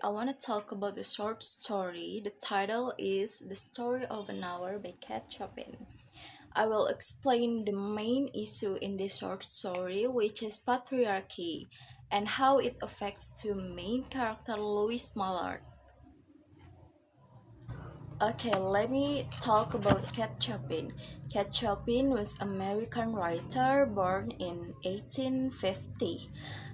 I want to talk about the short story. The title is The Story of an Hour by Chopin. I will explain the main issue in this short story, which is patriarchy and how it affects the main character Louis Mallard. Okay, let me talk about Kat Chopin. Kat Chopin was an American writer born in 1850.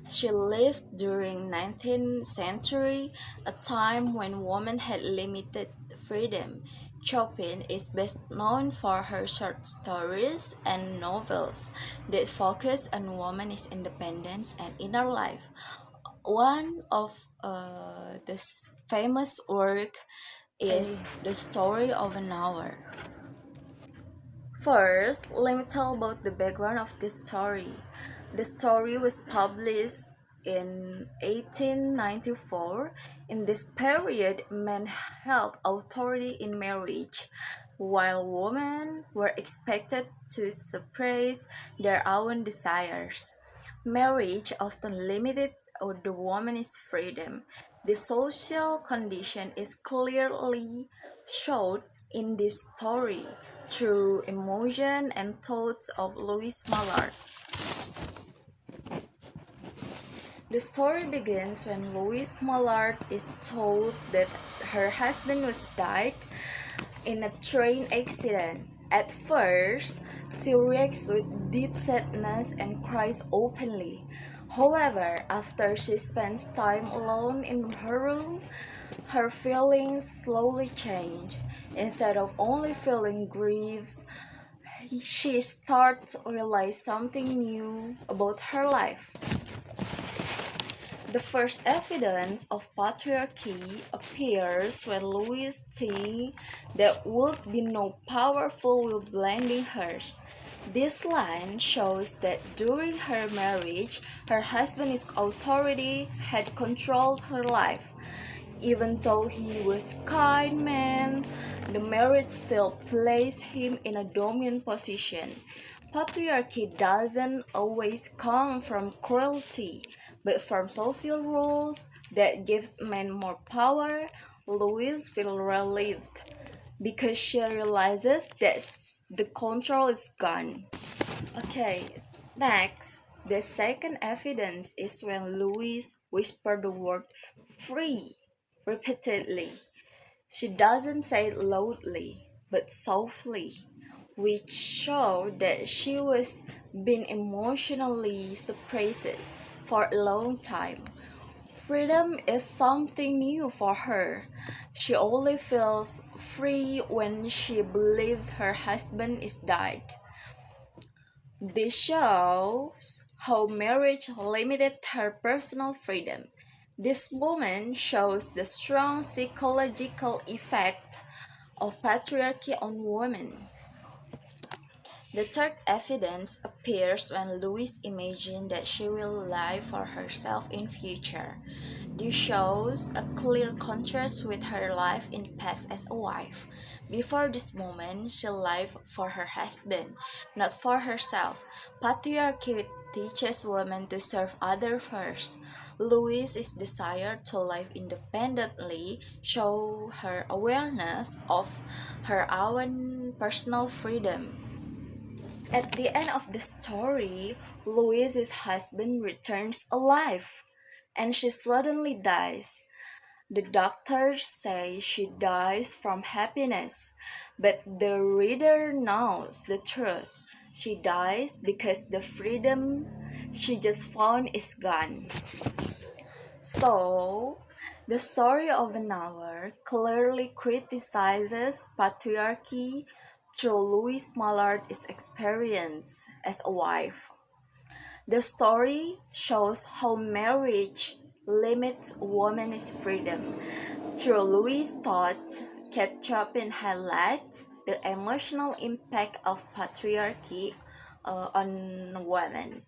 She lived during 19th century, a time when women had limited freedom. Chopin is best known for her short stories and novels that focus on women's independence and inner life. One of the famous work is The Story of an Hour. First, let me tell about the background of this story. The story was published in 1894. In this period, men held authority in marriage, while women were expected to suppress their own desires. Marriage often limited the woman's freedom. The social condition is clearly shown in this story through emotion and thoughts of Louis Mallard. The story begins when Louise Mallard is told that her husband was died in a train accident. At first, she reacts with deep sadness and cries openly. However, after she spends time alone in her room, her feelings slowly change. Instead of only feeling grief, she starts to realize something new about her life. The first evidence of patriarchy appears when Louis thinks that would be no powerful will blinding hers. This line shows that during her marriage, her husband's authority had controlled her life. Even though he was kind man, the marriage still placed him in a dominant position. Patriarchy doesn't always come from cruelty, but from social rules that gives men more power. Louise feels relieved because she realizes that the control is gone. Okay, next, the second evidence is when Louise whispered the word free repeatedly. She doesn't say it loudly, but softly, which showed that she was being emotionally suppressed for a long time. Freedom is something new for her. She only feels free when she believes her husband is dead. This shows how marriage limited her personal freedom. This woman shows the strong psychological effect of patriarchy on women. The third evidence appears when Louise imagines that she will live for herself in future. This shows a clear contrast with her life in the past as a wife. Before this moment, she lived for her husband, not for herself. Patriarchy teaches women to serve others first. Louise's desire to live independently show her awareness of her own personal freedom. At the end of the story, Louise's husband returns alive and she suddenly dies. The doctors say she dies from happiness, but the reader knows the truth. She dies because the freedom she just found is gone. So, the story of an hour clearly criticizes patriarchy through Louise Mallard's experience as a wife. The story shows how marriage limits women's freedom. Through Louis' thoughts, Kat Chopin highlights the emotional impact of patriarchy on women.